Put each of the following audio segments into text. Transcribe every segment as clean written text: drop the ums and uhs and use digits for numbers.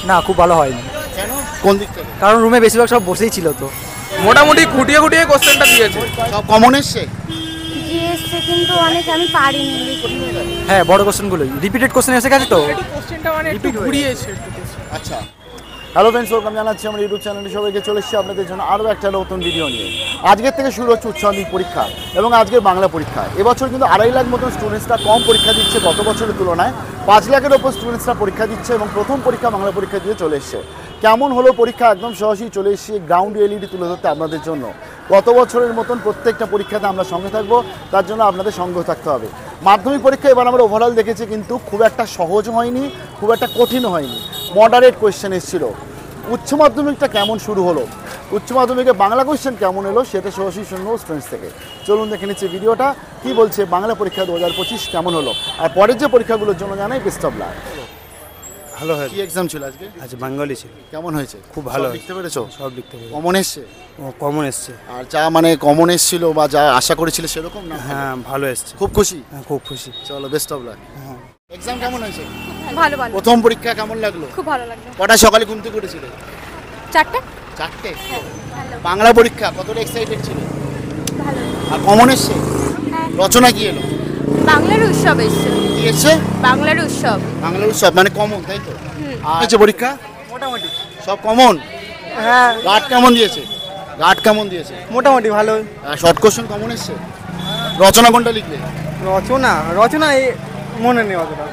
না, খুব ভালো হয়নি। কেন, কোন দিক থেকে? কারণ রুমে বেশিরভাগ সব বসেই ছিল তো। মোটামুটি খুঁটিয়ে খুঁটিয়ে কোশ্চেনটা দিয়েছে। সব কমন এসছে? এসছে কিন্তু অনেক আমি পারিনি লিখতে। হ্যাঁ, বড় কোশ্চেনগুলোই রিপিটেড কোশ্চেন এসে গেছে তো। কোশ্চেনটা মানে একটু ঘুরিয়েছে। আচ্ছা, হ্যালো ফ্রেন্ডস, ওয়েলকাম জানাচ্ছি আমার ইউটিউব চ্যানেলে সবাইকে। চলে এসেছি আপনাদের জন্য আরও একটা নতুন ভিডিও নিয়ে। আজকের থেকে শুরু হচ্ছে উচ্চ মাধ্যমিক পরীক্ষা এবং আজকের বাংলা পরীক্ষা। এবছর কিন্তু 2.5 লাখ মতন স্টুডেন্টসরা কম পরীক্ষা দিচ্ছে গত বছরের তুলনায়। 5 লাখের ওপর স্টুডেন্টসরা পরীক্ষা দিচ্ছে এবং প্রথম পরীক্ষা বাংলা পরীক্ষা দিয়ে চলে এসছে। কেমন হলো পরীক্ষা একদম সহজেই চলে এসেছি গ্রাউন্ড রিয়েলিটি তুলে ধরতে আপনাদের জন্য। গত বছরের মতন প্রত্যেকটা পরীক্ষাতে আমরা সঙ্গে থাকবো, তার জন্য আপনাদের সঙ্গ থাকতে হবে। মাধ্যমিক পরীক্ষা এবার আমরা ওভারঅল দেখেছি কিন্তু খুব একটা সহজ হয়নি, খুব একটা কঠিন হয়নি, মডারেট কোয়েশ্চেন এসেছিল। উচ্চ মাধ্যমিকটা কেমন শুরু হলো, উচ্চ মাধ্যমিকে বাংলা কোয়েশ্চেন কেমন এলো, সেটা সরাসরি শুনবো স্টুডেন্টস থেকে। চলুন দেখে নিচ্ছি ভিডিওটা, কী বলছে বাংলা পরীক্ষা 2025 কেমন হলো। আর পরের যে পরীক্ষাগুলোর জন্য জানাই বেস্ট অফ লাক। ভালো হয়েছে। কি এক্সাম ছিল আজকে? আজ বেঙ্গলি ছিল। কেমন হয়েছে? খুব ভালো লিখতে পেরেছো? সব লিখতে পেরেছি। কমন এসছে? কমন এসছে। আর যা মানে কমন এসছিল বা যা আশা করেছিলে সেরকম না? হ্যাঁ, ভালো এসছে। খুব খুশি? হ্যাঁ, খুব খুশি। চলো বেস্ট অফ লাক। এক্সাম কেমন হয়েছে? ভালো ভালো, প্রথম পরীক্ষা কেমন লাগলো? খুব ভালো লাগলো। কটা সকালে ঘুম থেকে উঠেছিলে? 4টে। 4টে? ভালো বাংলা পরীক্ষা কতটা এক্সাইটেড ছিল? ভালো। আর কমন এসছে? হ্যাঁ, রচনা কি এলো? বাংলার উৎসব এসছে। কি এসছে? বাংলার উৎসব। বাংলার উৎসব মানে কমন, তাই তো? আর হচ্ছে পরীক্ষা মোটামুটি। সব কমন? হ্যাঁ, গার্ড কেমন দিয়েছে? গার্ড কেমন দিয়েছে? মোটামুটি ভালো। আর শর্ট কোশ্চেন কমন এসছে? রচনা কোনটা লিখলে? রচনা মনে নেই অতটা।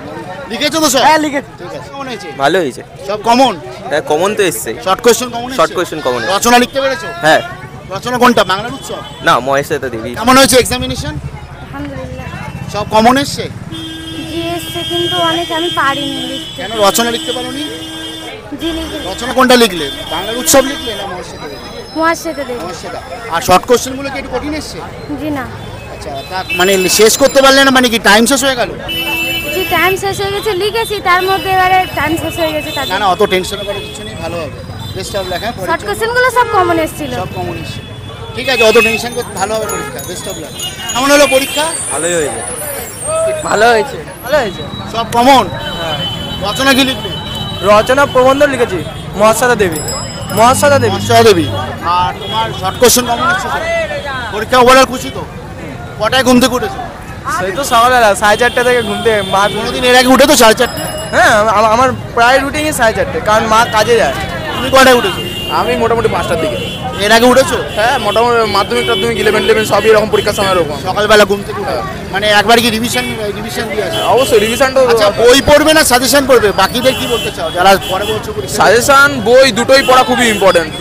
লিখেছো তো সব? হ্যাঁ, লিখেছি। ঠিক আছে। কেমন হয়েছে? ভালো হয়েছে। সব কমন? হ্যাঁ, কমন তো এসছে। শর্ট কোশ্চেন কমন এসছে? শর্ট কোয়েশ্চেন কমন এসছে। রচনা লিখতে পেরেছো? হ্যাঁ। রচনা কোনটা, বাংলার উৎসব? না, মহেশ্বেতা দেবী। কেমন হয়েছে এক্সামিনেশন? আলহামদুলিল্লাহ। সব কমন এসছে? এসছে কিন্তু অনেক আমি পারিনি লিখতে। কেন, রচনা লিখতে পারোনি? জি লিখে। রচনা কোনটা লিখলে, বাংলার উৎসব লিখলে না মহেশ্বেতা দেবী? মহাশ্বেতা দেবী। মহেশ্বেতা। আর শর্ট কোশ্চেনগুলো কি একটু কঠিন এসছে? জি না। আচ্ছা, তা মানে শেষ করতে পারলে না, মানে কি টাইম শেষ হয়ে গেল? জি টাইম শেষ হয়ে গেছে, লিখেছি তার মধ্যে এবারে টাইম শেষ হয়ে গেছে। তার না না, অত টেনশন করার কিছু নেই, ভালো হবে। Best of luck. হ্যাঁ, শর্ট কোশ্চেনগুলো সব কমন এসেছিল। সব কমন এসছে। ঠিক আছে, অত টেনশন করতে, ভালো হবে পরীক্ষা। Best of luck. কেমন হলো পরীক্ষা? ভালোই হয়েছে। ভালো হয়েছে, ভালো হয়েছে। সব কমন? রচনা কি লিখলে? রচনা প্রবন্ধ লিখেছি, মহাশ্বেতা দেবী। মহাশ্বেতা দেবী। মহেশ্বেতা দেবী। আর তোমার শর্ট কোশ্চেন কমন এসছে তো? পরীক্ষা ওভারঅল খুশি তো? কটায় ঘুম থেকে উঠেছো? সেই তো সকালবেলা 4:30 থেকে ঘুমতে মা। কোনোদিন এর আগে উঠে তো 4:30? হ্যাঁ, আমার প্রায় রুটিনই 4:30, কারণ মা কাজে যায়। তুমি কটায় উঠেছো? আমি মোটামুটি 5টার দিকে। এর আগে উঠেছো? হ্যাঁ, মোটামুটি মাধ্যমিক টাধ্যমিক 11 সবই এরকম পরীক্ষার সময় এরকম। সকালবেলা ঘুম থেকে উঠে মানে একবার কি রিভিশন দিয়ে আছে? অবশ্যই রিভিশনটা। আচ্ছা, বই পড়বে না সাজেশন পড়বে? বাকিদের কি বলতে চাও যারা পরে বলছো পরীক্ষা? সাজেশন বই দুটোই পড়া খুবই ইম্পর্টেন্ট,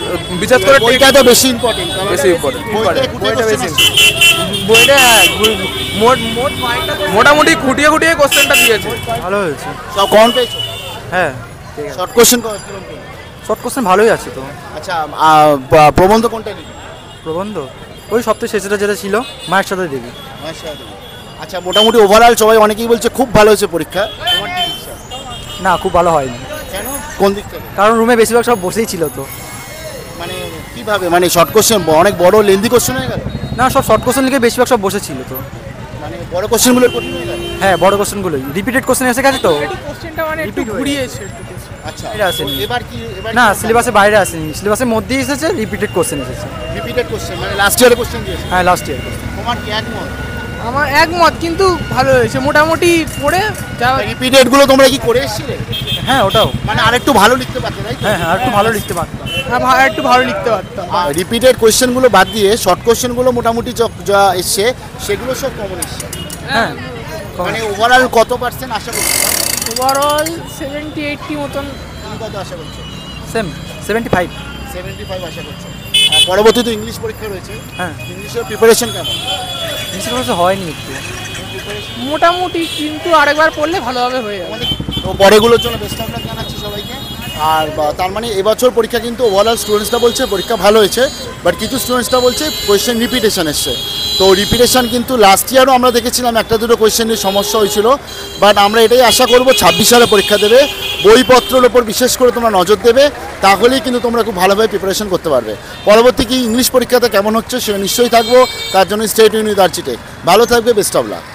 বিশেষ করে বইটা তো বেশি ইম্পর্টেন্ট। বেশি ইম্পর্টেন্ট। বইটা বেশি। বইটা মোটামুটি খুঁটিয়ে খুঁটিয়ে কোশ্চেনটা দিয়েছে। ভালো হয়েছে। সব কমন পেয়েছো? হ্যাঁ, শর্ট কোশ্চেন শর্ট কোশ্চেন ভালোই আছে তো। আচ্ছা, প্রবন্ধ কোনটা লিখবে? প্রবন্ধ ওই সপ্তাহে শেষেটা যেটা ছিল, মায়ের সাথে দেবী। আচ্ছা, মোটামুটি ওভারঅল সবাই অনেকেই বলছে খুব ভালো হয়েছে পরীক্ষা। তোমার কি বিশ্বাস? না, খুব ভালো হয়নি। কেন, কোন দিক থেকে? কারণ রুমে বেশিরভাগ সব বসেই ছিল তো। মানে কিভাবে, মানে শর্ট কোশ্চেন অনেক বড় লেন্দি কোশ্চেন হয়ে গেল? না, সব শর্ট কোশ্চেন লিখে বেশিরভাগ সব বসেছিল তো। মানে বড় কোশ্চেনগুলো কঠিন হয়ে গেল? হ্যাঁ, বড় কোশ্চেনগুলোই রিপিটেড কোশ্চেন এসে গেছে তো। কোশ্চেনটা মানে একটু ঘুরিয়েছে। আচ্ছা, এটা আসেনি। এবার কি না, সিলেবাসের বাইরে আসেনি, সিলেবাসের মধ্যেই এসেছে, রিপিটেড কোশ্চেন এসেছে। রিপিটেড কোশ্চেন মানে লাস্ট ইয়ারের কোশ্চেন দিয়েছে? হ্যাঁ, লাস্ট ইয়ার। তোমার কি একমত? আমার একমত, কিন্তু ভালো হয়েছে মোটামুটি পড়ে যা। রিপিটেড গুলো তোমরা কি করে এসেছিলে? হ্যাঁ, ওটাও। মানে আরেকটু ভালো লিখতে পারতে, তাই তো? হ্যাঁ হ্যাঁ, আর একটু ভালো লিখতে পারতাম। একটু ভালো লিখতে পারতাম। রিপিটেড কোয়েশ্চেনগুলো বাদ দিয়ে শর্ট কোয়েশ্চেনগুলো মোটামুটি যা এসছে সেগুলো সব কমন এসছে। হ্যাঁ, মানে ওভারঅল কত পার্সেন্ট আশা করছো? ওভারঅল 70-80 মতন। তুমি কত আশা করছো? সেম 75। 75 আশা করছো। আর পরবর্তী তো ইংলিশ পরীক্ষা রয়েছে। হ্যাঁ, ইংলিশের প্রিপারেশন কেমন? বেশি কিছু হয়নি একটু। মোটামুটি, কিন্তু আরেকবার পড়লে ভালোভাবে হয়ে যাবে। তো পরেগুলোর জন্য বেস্ট অফ লাক জানাচ্ছি সবাইকে। আর তার মানে এবছর পরীক্ষা কিন্তু ওভারঅল স্টুডেন্টসরা বলছে পরীক্ষা ভালো হয়েছে, বাট কিছু স্টুডেন্টসরা বলছে কোয়েশ্চেন রিপিটেশন এসছে। তো রিপিটেশন কিন্তু লাস্ট ইয়ারও আমরা দেখেছিলাম একটা দুটো কোয়েশ্চেনের সমস্যা হয়েছিল, বাট আমরা এটাই আশা করব 26 সালে পরীক্ষা দেবে বইপত্রের ওপর বিশেষ করে তোমরা নজর দেবে, তাহলেই কিন্তু তোমরা খুব ভালোভাবে প্রিপারেশন করতে পারবে। পরবর্তী কি ইংলিশ পরীক্ষাতে কেমন হচ্ছে সেটা নিশ্চয়ই থাকবো, তার জন্য স্টেট ইউনিভার্সিটি ভালো থাকবে। Best of luck.